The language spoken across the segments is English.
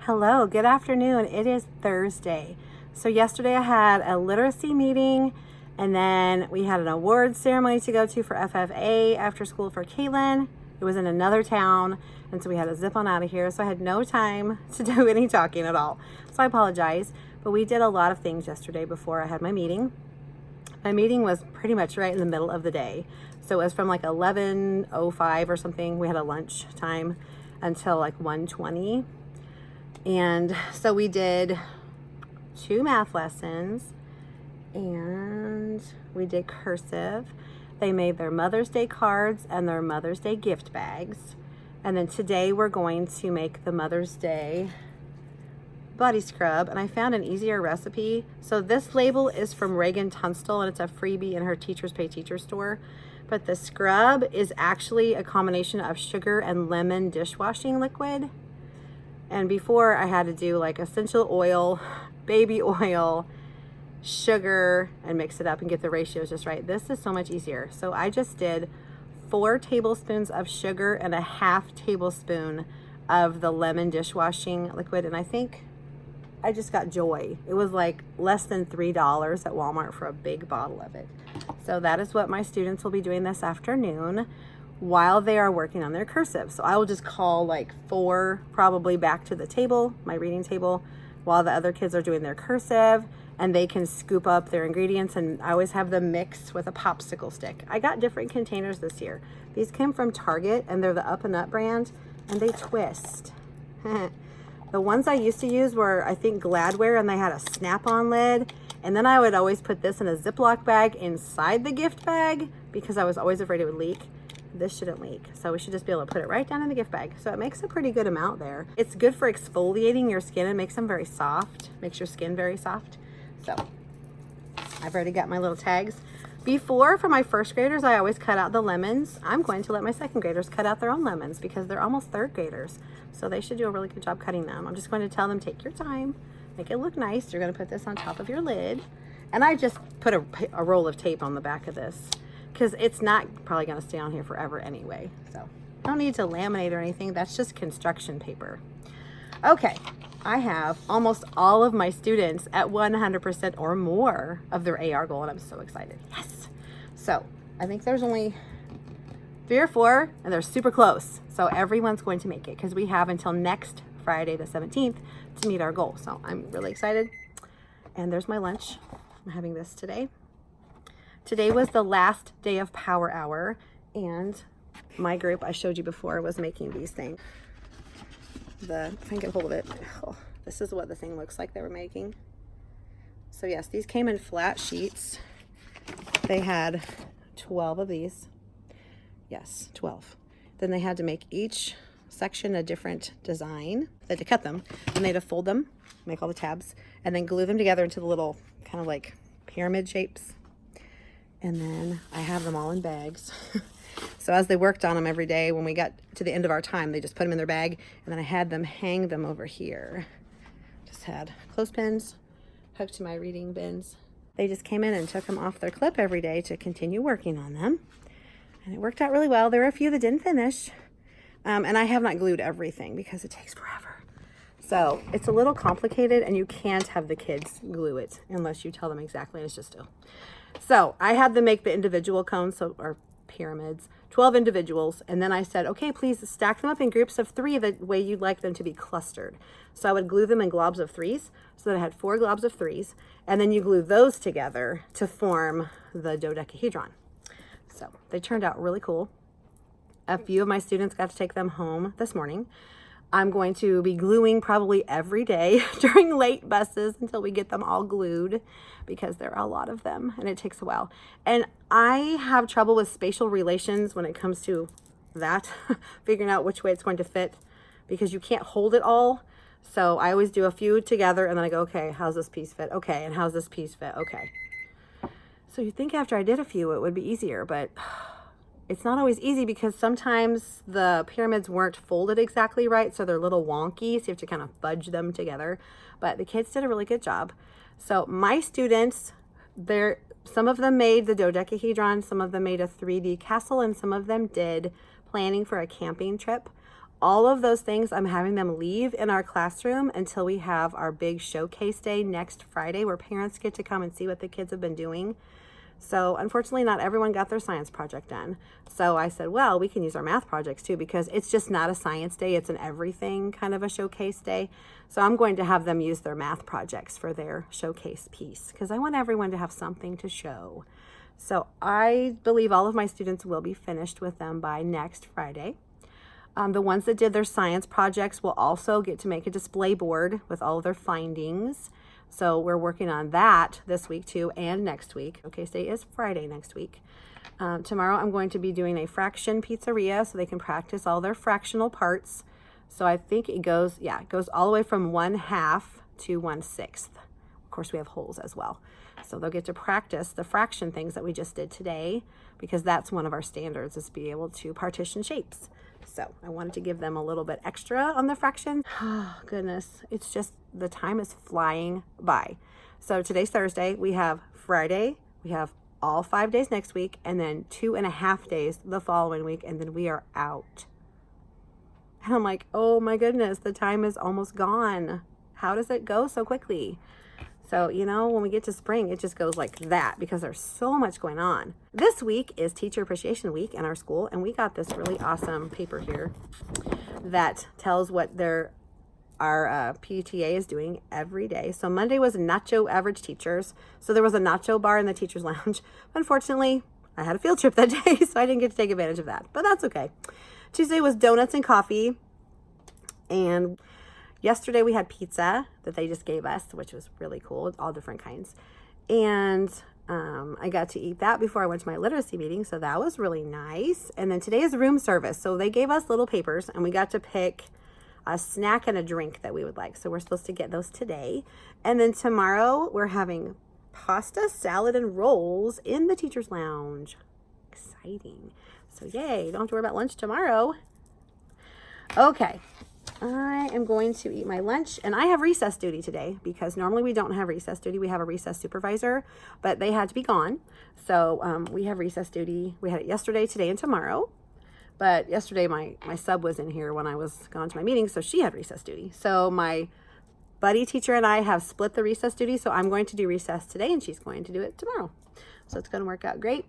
Hello, good afternoon. It is Thursday. So yesterday I had a literacy meeting, and then we had an awards ceremony to go to for FFA after school for Caitlin. It was in another town, and so we had to zip on out of here. So I had no time to do any talking at all. So I apologize, but we did a lot of things yesterday before I had my meeting. My meeting was pretty much right in the middle of the day. So it was from like 11:05 or something. We had a lunch time until like 1:20. And so we did 2 math lessons and we did cursive. They made their Mother's Day cards and their Mother's Day gift bags. And then today we're going to make the Mother's Day body scrub, and I found an easier recipe. So this label is from Reagan Tunstall, and it's a freebie in her Teachers Pay Teacher store. But the scrub is actually a combination of sugar and lemon dishwashing liquid. And before I had to do like essential oil, baby oil, sugar, and mix it up and get the ratios just right. This is so much easier. So I just did 4 tablespoons of sugar and a half tablespoon of the lemon dishwashing liquid. And I think I just got joy. It was like less than $3 at Walmart for a big bottle of it. So that is what my students will be doing this afternoon while they are working on their cursive. So I will just call like 4 probably back to the table, my reading table, while the other kids are doing their cursive, and they can scoop up their ingredients, and I always have them mix with a popsicle stick. I got different containers this year. These came from Target, and they're the Up and Up brand, and they twist. The ones I used to use were, I think, Gladware, and they had a snap-on lid. And then I would always put this in a Ziploc bag inside the gift bag because I was always afraid it would leak. This shouldn't leak, so we should just be able to put it right down in the gift bag. So it makes a pretty good amount there. It's good for exfoliating your skin and makes them very soft, makes your skin very soft. So I've already got my little tags. Before, for my first graders, I always cut out the lemons. I'm going to let my second graders cut out their own lemons because they're almost third graders. So they should do a really good job cutting them. I'm just going to tell them, take your time, make it look nice. You're going to put this on top of your lid. And I just put a roll of tape on the back of this because it's not probably going to stay on here forever anyway. So I don't need to laminate or anything. That's just construction paper. Okay, I have almost all of my students at 100% or more of their AR goal, and I'm so excited. Yes. So I think there's only 3 or 4, and they're super close. So everyone's going to make it because we have until next Friday the 17th to meet our goal. So I'm really excited. And there's my lunch. I'm having this today. Today was the last day of Power Hour, and my group I showed you before was making these things. If I can get a hold of it, this is what the thing looks like they were making. So yes, these came in flat sheets. They had 12 of these. Yes, 12. Then they had to make each section a different design. They had to cut them, and they had to fold them, make all the tabs, and then glue them together into the little kind of like pyramid shapes. And then I have them all in bags. So as they worked on them every day, when we got to the end of our time, they just put them in their bag, and then I had them hang them over here. Just had clothespins hooked to my reading bins. They just came in and took them off their clip every day to continue working on them. And it worked out really well. There were a few that didn't finish. And I have not glued everything because it takes forever. So it's a little complicated, and you can't have the kids glue it unless you tell them exactly. It's just do. So I had them make the individual cones, or pyramids, 12 individuals, and then I said, okay, please stack them up in groups of 3 the way you'd like them to be clustered. So I would glue them in globs of 3s, so that I had 4 globs of 3s, and then you glue those together to form the dodecahedron. So they turned out really cool. A few of my students got to take them home this morning. I'm going to be gluing probably every day during late buses until we get them all glued because there are a lot of them and it takes a while. And I have trouble with spatial relations when it comes to that, figuring out which way it's going to fit because you can't hold it all. So I always do a few together and then I go, okay, how's this piece fit? Okay, and how's this piece fit? Okay. So you'd think after I did a few it would be easier, but it's not always easy because sometimes the pyramids weren't folded exactly right, so they're a little wonky, so you have to kind of fudge them together. But the kids did a really good job. So my students, some of them made the dodecahedron, some of them made a 3D castle, and some of them did planning for a camping trip. all of those things, I'm having them leave in our classroom until we have our big showcase day next Friday, where parents get to come and see what the kids have been doing. So unfortunately, not everyone got their science project done. So I said, well, we can use our math projects too, because it's just not a science day. It's an everything kind of a showcase day. So I'm going to have them use their math projects for their showcase piece, because I want everyone to have something to show. So I believe all of my students will be finished with them by next Friday. The ones that did their science projects will also get to make a display board with all of their findings. So we're working on that this week too, and next week. Showcase day is Friday next week. Tomorrow I'm going to be doing a fraction pizzeria so they can practice all their fractional parts. So I think it goes all the way from 1/2 to 1/6. Of course, we have holes as well. So they'll get to practice the fraction things that we just did today, because that's one of our standards, is be able to partition shapes. So I wanted to give them a little bit extra on the fraction. Oh, goodness. It's just, the time is flying by. So today's Thursday. We have Friday. We have all 5 days next week, and then 2.5 days the following week, and then we are out. And I'm like, oh my goodness, the time is almost gone. How does it go so quickly? So, you know, when we get to spring, it just goes like that, because there's so much going on. This week is Teacher Appreciation Week in our school, and we got this really awesome paper here that tells what our PTA is doing every day. So Monday was Nacho Average Teachers. So there was a nacho bar in the teacher's lounge. Unfortunately, I had a field trip that day, so I didn't get to take advantage of that, but that's okay. Tuesday was donuts and coffee, and yesterday we had pizza that they just gave us, which was really cool, all different kinds. And I got to eat that before I went to my literacy meeting, so that was really nice. And then today is room service. So they gave us little papers, and we got to pick a snack and a drink that we would like. So we're supposed to get those today. And then tomorrow we're having pasta, salad, and rolls in the teacher's lounge. Exciting. So yay, don't have to worry about lunch tomorrow. Okay. I am going to eat my lunch, and I have recess duty today, because normally we don't have recess duty. We have a recess supervisor, but they had to be gone. So we have recess duty. We had it yesterday, today, and tomorrow. But yesterday my sub was in here when I was gone to my meeting, so she had recess duty. So my buddy teacher and I have split the recess duty, so I'm going to do recess today, and she's going to do it tomorrow. So it's going to work out great.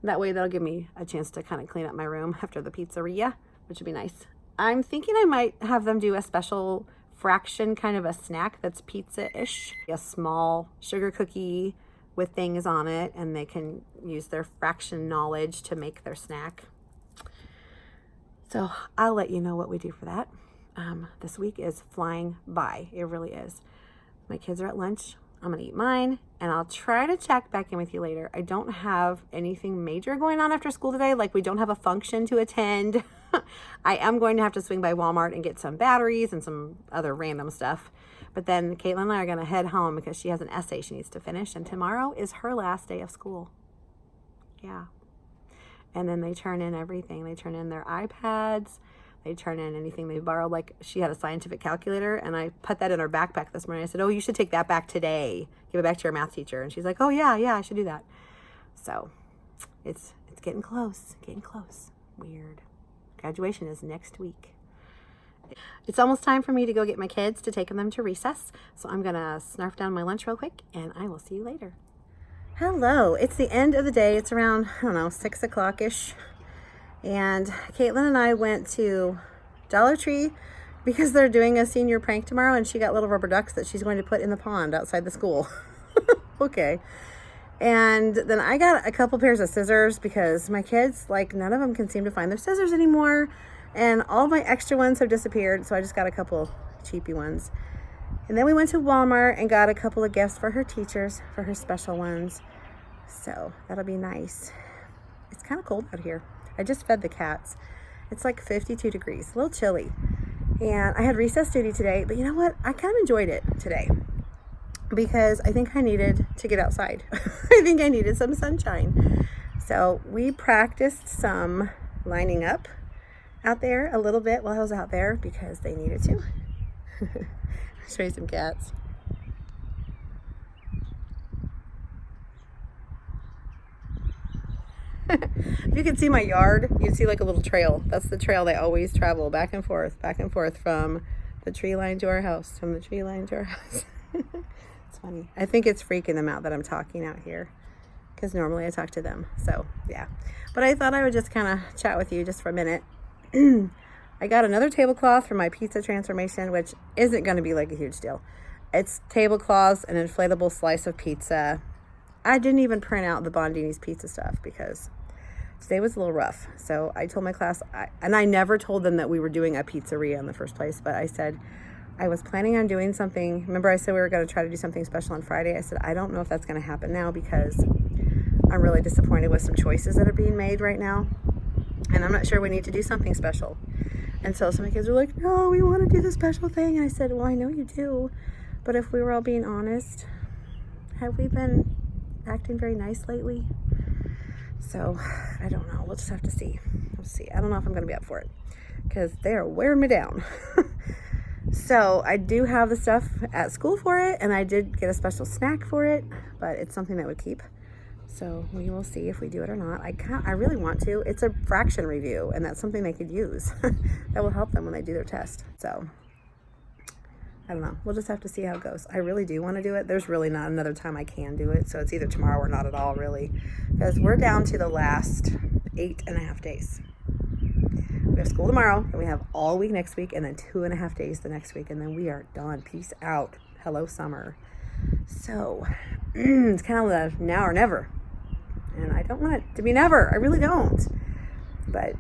That way that'll give me a chance to kind of clean up my room after the pizzeria, which would be nice. I'm thinking I might have them do a special fraction kind of a snack that's pizza-ish. A small sugar cookie with things on it, and they can use their fraction knowledge to make their snack. So I'll let you know what we do for that. This week is flying by. It really is. My kids are at lunch. I'm going to eat mine, and I'll try to check back in with you later. I don't have anything major going on after school today. Like, we don't have a function to attend. I am going to have to swing by Walmart and get some batteries and some other random stuff. But then Caitlin and I are going to head home because she has an essay she needs to finish, and tomorrow is her last day of school. Yeah. And then they turn in everything. They turn in their iPads. They turn in anything they borrowed. Like, she had a scientific calculator, and I put that in her backpack this morning. I said, oh, you should take that back today. Give it back to your math teacher. And she's like, oh, yeah, I should do that. So it's getting close, Weird. Graduation is next week. It's almost time for me to go get my kids to take them to recess. So I'm going to snarf down my lunch real quick, and I will see you later. Hello. It's the end of the day. It's around, 6 o'clock-ish. And Caitlin and I went to Dollar Tree because they're doing a senior prank tomorrow, and she got little rubber ducks that she's going to put in the pond outside the school. Okay. And then I got a couple pairs of scissors because my kids, none of them can seem to find their scissors anymore. And all my extra ones have disappeared, so I just got a couple cheapy ones. And then we went to Walmart and got a couple of gifts for her teachers, for her special ones. So that'll be nice. It's kind of cold out here. I just fed the cats. It's like 52 degrees, a little chilly. And I had recess duty today, but you know what? I kind of enjoyed it today because I think I needed to get outside. I think I needed some sunshine. So we practiced some lining up out there a little bit while I was out there because they needed to. I'll show you some cats. If you could see my yard, you'd see like a little trail. That's the trail they always travel back and forth from the tree line to our house, from the tree line to our house. It's funny. I think it's freaking them out that I'm talking out here, because normally I talk to them. So yeah, but I thought I would just kind of chat with you just for a minute. I got another tablecloth for my pizza transformation, which isn't going to be like a huge deal. It's tablecloths, an inflatable slice of pizza. I didn't even print out the Bondini's pizza stuff because today was a little rough. So I told my class, and I never told them that we were doing a pizzeria in the first place, but I said I was planning on doing something. Remember I said we were going to try to do something special on Friday? I said I don't know if that's going to happen now because I'm really disappointed with some choices that are being made right now. And I'm not sure we need to do something special. And so some of the kids were like, no, we want to do the special thing. And I said, well, I know you do. But if we were all being honest, have we been acting very nice lately? So I don't know. We'll just have to see. We'll see. I don't know if I'm going to be up for it because they are wearing me down. So I do have the stuff at school for it, and I did get a special snack for it, but it's something that would keep. So we will see if we do it or not. I really want to. It's a fraction review, and that's something they could use. That will help them when they do their test. So I don't know. We'll just have to see how it goes. I really do want to do it. There's really not another time I can do it. So it's either tomorrow or not at all, really. Because we're down to the last 8.5 days. We have school tomorrow, and we have all week next week, and then 2.5 days the next week, and then we are done. Peace out. Hello, summer. So it's kind of the now or never. And I don't want it to be never. I really don't. But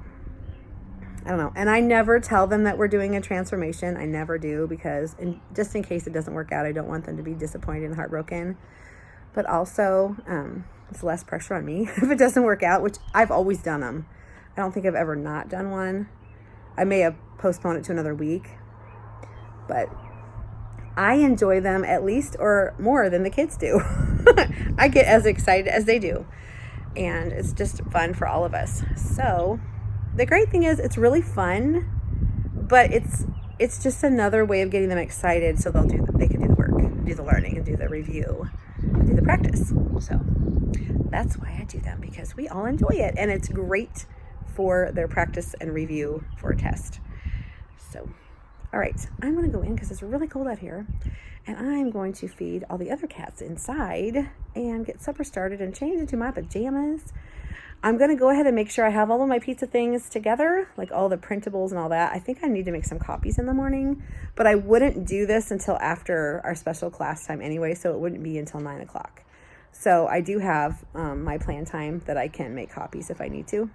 I don't know. And I never tell them that we're doing a transformation. I never do, because just in case it doesn't work out, I don't want them to be disappointed and heartbroken. But also, it's less pressure on me if it doesn't work out, which I've always done them. I don't think I've ever not done one. I may have postponed it to another week, but I enjoy them at least or more than the kids do. I get as excited as they do, and it's just fun for all of us. So the great thing is it's really fun, but it's just another way of getting them excited so they can do the work, do the learning, and do the review, and do the practice. So that's why I do them, because we all enjoy it, and it's great for their practice and review for a test. So all right, I'm going to go in because it's really cold out here, and I'm going to feed all the other cats inside and get supper started and change into my pajamas. I'm going to go ahead and make sure I have all of my pizza things together, like all the printables and all that. I think I need to make some copies in the morning, but I wouldn't do this until after our special class time anyway, so it wouldn't be until 9 o'clock. So I do have my plan time that I can make copies if I need to,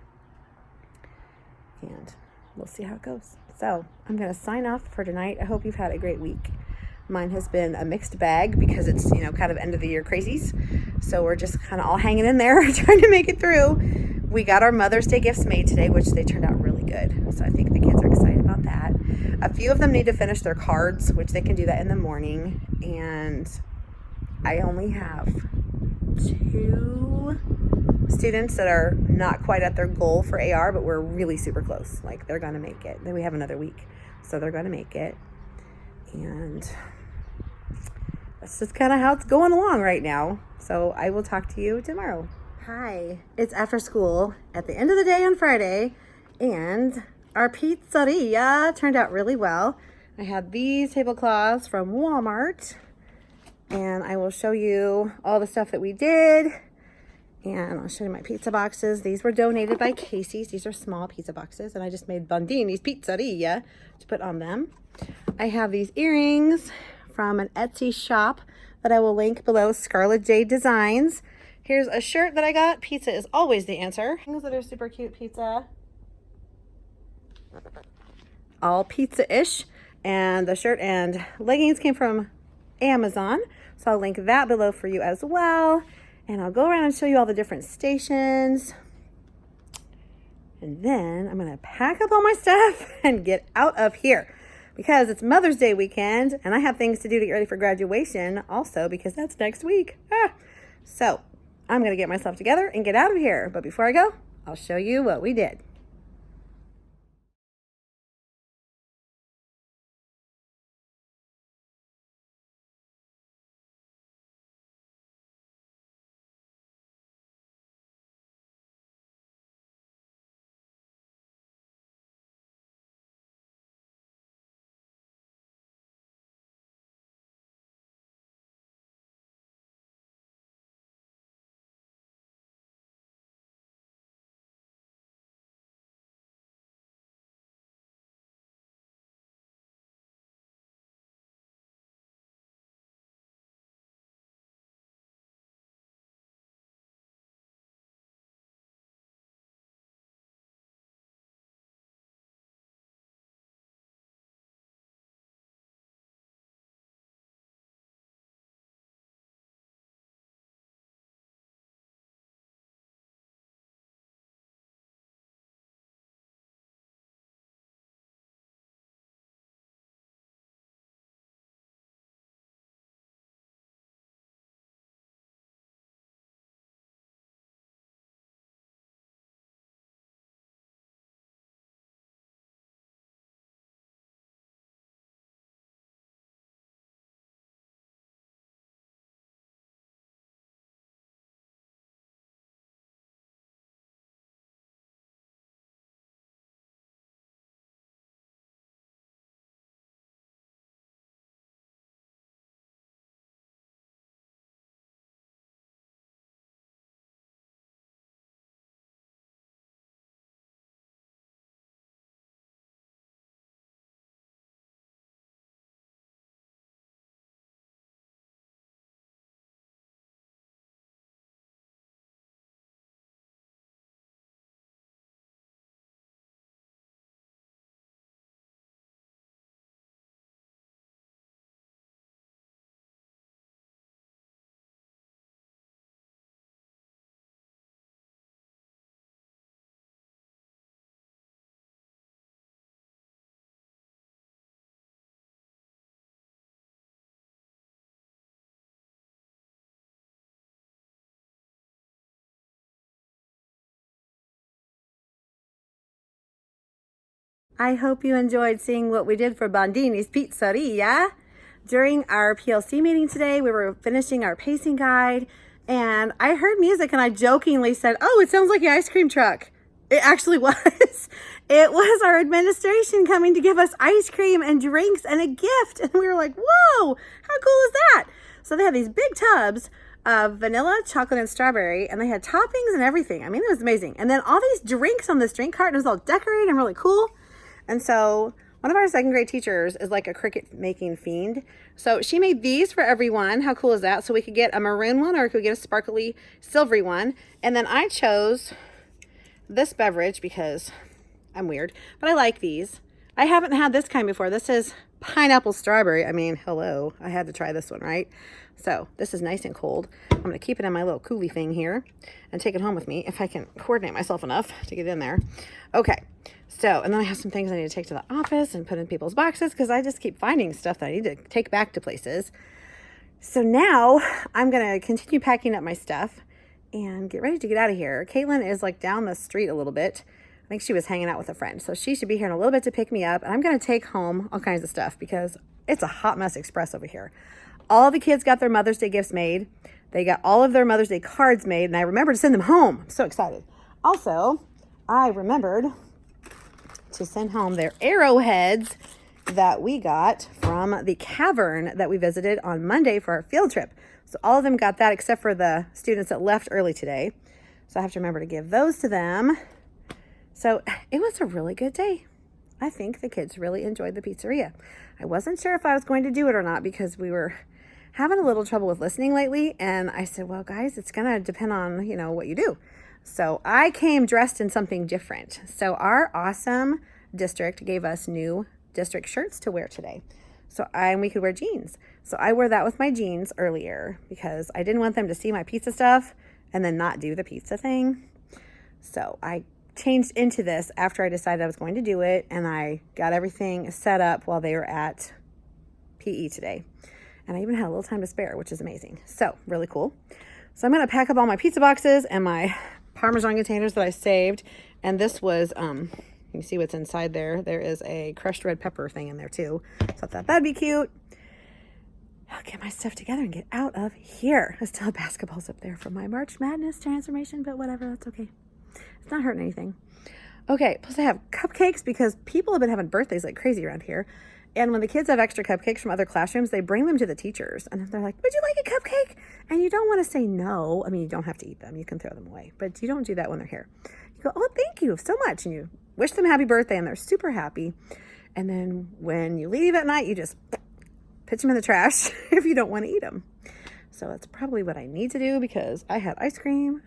and we'll see how it goes. So I'm going to sign off for tonight. I hope you've had a great week. Mine has been a mixed bag because it's, kind of end of the year crazies. So we're just kind of all hanging in there trying to make it through. We got our Mother's Day gifts made today, which they turned out really good. So I think the kids are excited about that. A few of them need to finish their cards, which they can do that in the morning. And I only have 2 students that are not quite at their goal for AR, but we're really super close. Like, they're going to make it. Then we have another week, so they're going to make it. And that's just kind of how it's going along right now. So I will talk to you tomorrow. Hi, it's after school at the end of the day on Friday, and our pizzeria turned out really well. I had these tablecloths from Walmart, and I will show you all the stuff that we did. And I'll show you my pizza boxes. These were donated by Casey's. These are small pizza boxes, and I just made Bondini's Pizzeria to put on them. I have these earrings from an Etsy shop that I will link below, Scarlet, Jade Designs. Here's a shirt that I got. Pizza is always the answer. Things that are super cute pizza. All pizza-ish. And the shirt and leggings came from Amazon, so I'll link that below for you as well. And I'll go around and show you all the different stations. And then I'm going to pack up all my stuff and get out of here, because it's Mother's Day weekend and I have things to do to get ready for graduation also, because that's next week. So I'm going to get myself together and get out of here. But before I go, I'll show you what we did. I hope you enjoyed seeing what we did for Bondini's Pizzeria. During our PLC meeting today, we were finishing our pacing guide, and I heard music and I jokingly said, "Oh, it sounds like an ice cream truck." It actually was. It was our administration coming to give us ice cream and drinks and a gift. And we were like, whoa, how cool is that? So they had these big tubs of vanilla, chocolate, and strawberry, and they had toppings and everything. I mean, it was amazing. And then all these drinks on this drink cart, and it was all decorated and really cool. And so one of our second grade teachers is like a cricket making fiend. So she made these for everyone. How cool is that? So we could get a maroon one or we could get a sparkly silvery one. And then I chose this beverage because I'm weird, but I like these. I haven't had this kind before. This is pineapple strawberry. I mean, hello, I had to try this one, right? So this is nice and cold. I'm going to keep it in my little coolie thing here and take it home with me if I can coordinate myself enough to get in there. Okay. So, and then I have some things I need to take to the office and put in people's boxes because I just keep finding stuff that I need to take back to places. So now I'm going to continue packing up my stuff and get ready to get out of here. Caitlin is like down the street a little bit. I think she was hanging out with a friend. So she should be here in a little bit to pick me up. And I'm going to take home all kinds of stuff because it's a hot mess express over here. All the kids got their Mother's Day gifts made. They got all of their Mother's Day cards made. And I remembered to send them home. I'm so excited. Also, I remembered to send home their arrowheads that we got from the cavern that we visited on Monday for our field trip. So all of them got that except for the students that left early today. So I have to remember to give those to them. So it was a really good day. I think the kids really enjoyed the pizzeria. I wasn't sure if I was going to do it or not because we were having a little trouble with listening lately. And I said, well, guys, it's going to depend on, what you do. So I came dressed in something different. So our awesome district gave us new district shirts to wear today. And we could wear jeans. So I wore that with my jeans earlier because I didn't want them to see my pizza stuff and then not do the pizza thing. So I changed into this after I decided I was going to do it, and I got everything set up while they were at PE today. And I even had a little time to spare, which is amazing. So really cool. So I'm going to pack up all my pizza boxes and my Parmesan containers that I saved. And this was, you can see what's inside there. There is a crushed red pepper thing in there too. So I thought that'd be cute. I'll get my stuff together and get out of here. I still have basketballs up there from my March Madness transformation, but whatever, that's okay. It's not hurting anything. Okay, plus I have cupcakes because people have been having birthdays like crazy around here. And when the kids have extra cupcakes from other classrooms, they bring them to the teachers. And they're like, would you like a cupcake? And you don't want to say no. I mean, you don't have to eat them. You can throw them away. But you don't do that when they're here. You go, oh, thank you so much. And you wish them happy birthday, and they're super happy. And then when you leave at night, you just pitch them in the trash if you don't want to eat them. So that's probably what I need to do because I had ice cream.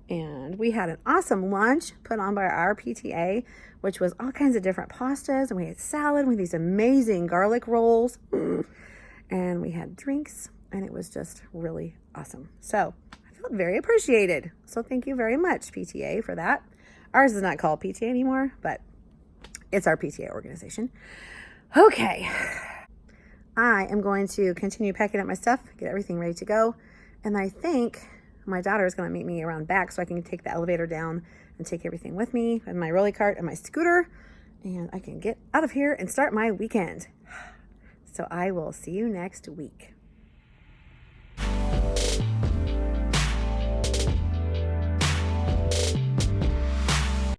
And we had an awesome lunch put on by our PTA, which was all kinds of different pastas. And we had salad with these amazing garlic rolls. And we had drinks. And it was just really awesome. So I felt very appreciated. So thank you very much, PTA, for that. Ours is not called PTA anymore, but it's our PTA organization. Okay. I am going to continue packing up my stuff, get everything ready to go. And I think my daughter is going to meet me around back so I can take the elevator down and take everything with me and my rolly cart and my scooter, and I can get out of here and start my weekend. So I will see you next week.